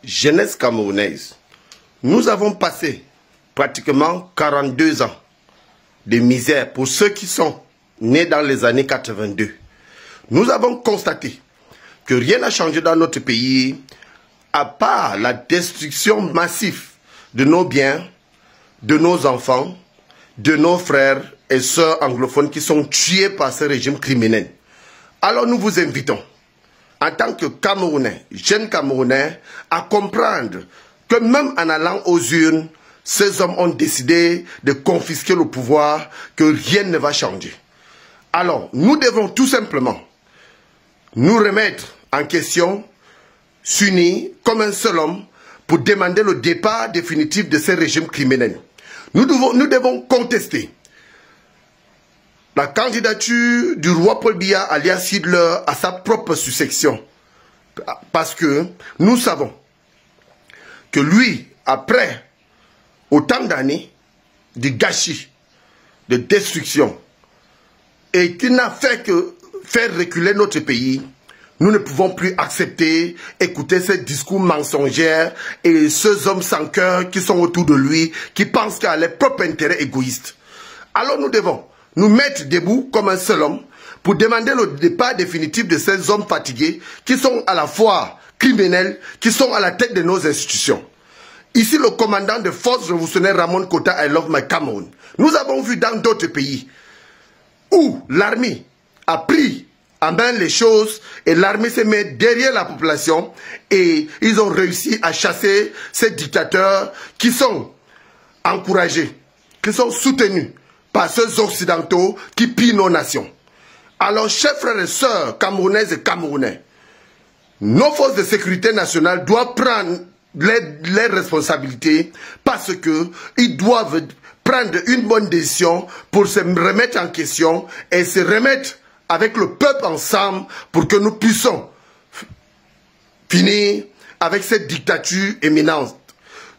jeunesse camerounaise, nous avons passé pratiquement 42 ans de misère pour ceux qui sont nés dans les années 82. Nous avons constaté que rien n'a changé dans notre pays à part la destruction massive de nos biens, de nos enfants, de nos frères et sœurs anglophones qui sont tués par ce régime criminel. Alors nous vous invitons, en tant que Camerounais, jeunes Camerounais, à comprendre que même en allant aux urnes, ces hommes ont décidé de confisquer le pouvoir, que rien ne va changer. Alors, nous devons tout simplement nous remettre en question, s'unir comme un seul homme pour demander le départ définitif de ces régimes criminels. Nous devons contester la candidature du roi Paul Biya alias Hitler à sa propre succession. Parce que nous savons que lui, après autant d'années de gâchis, de destruction, et qu'il n'a fait que faire reculer notre pays, nous ne pouvons plus accepter, écouter ces discours mensongers et ces hommes sans cœur qui sont autour de lui, qui pensent qu'à leur propre intérêt égoïste. Alors nous devons nous mettre debout comme un seul homme pour demander le départ définitif de ces hommes fatigués qui sont à la fois criminels, qui sont à la tête de nos institutions. Ici, le commandant de force révolutionnaire Ramon Kota, I love my Cameroun. Nous avons vu dans d'autres pays où l'armée a pris en main les choses et l'armée se met derrière la population et ils ont réussi à chasser ces dictateurs qui sont encouragés, qui sont soutenus par ceux occidentaux qui pillent nos nations. Alors, chers frères et sœurs camerounaises et camerounais, nos forces de sécurité nationale doivent prendre les responsabilités parce qu'ils doivent prendre une bonne décision pour se remettre en question et se remettre avec le peuple ensemble pour que nous puissions finir avec cette dictature éminente.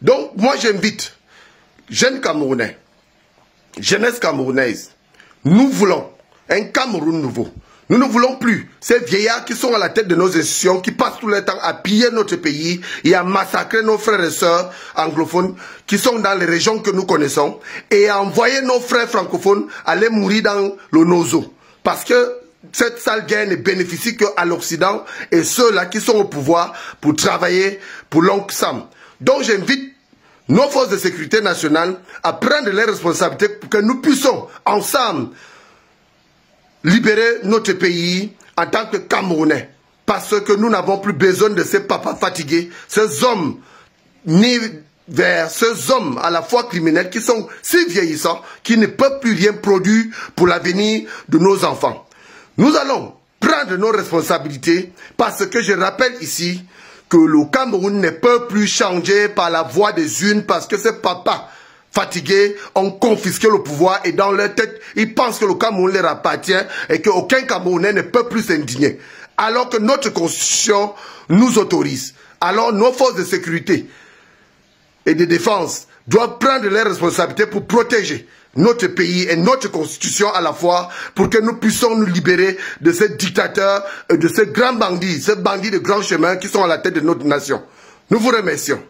Donc, moi j'invite, jeunes Camerounais, jeunesse camerounaise, nous voulons un Cameroun nouveau. Nous ne voulons plus ces vieillards qui sont à la tête de nos institutions, qui passent tout le temps à piller notre pays et à massacrer nos frères et sœurs anglophones qui sont dans les régions que nous connaissons et à envoyer nos frères francophones aller mourir dans le Nozo. Parce que cette sale guerre ne bénéficie qu'à l'Occident et ceux-là qui sont au pouvoir pour travailler pour l'oncle Sam. Donc j'invite nos forces de sécurité nationale à prendre les responsabilités pour que nous puissions ensemble libérer notre pays en tant que Camerounais. Parce que nous n'avons plus besoin de ces papas fatigués, ces hommes ni vers ces hommes à la fois criminels qui sont si vieillissants qui ne peuvent plus rien produire pour l'avenir de nos enfants. Nous allons prendre nos responsabilités parce que je rappelle ici que le Cameroun ne peut plus changer par la voie des urnes parce que ces papas fatigués ont confisqué le pouvoir et dans leur tête, ils pensent que le Cameroun leur appartient et qu'aucun Camerounais ne peut plus s'indigner. Alors que notre constitution nous autorise. Alors nos forces de sécurité et de défense doivent prendre les responsabilités pour protéger notre pays et notre constitution à la fois pour que nous puissions nous libérer de ces dictateurs et de ces grands bandits de grands chemins qui sont à la tête de notre nation. Nous vous remercions.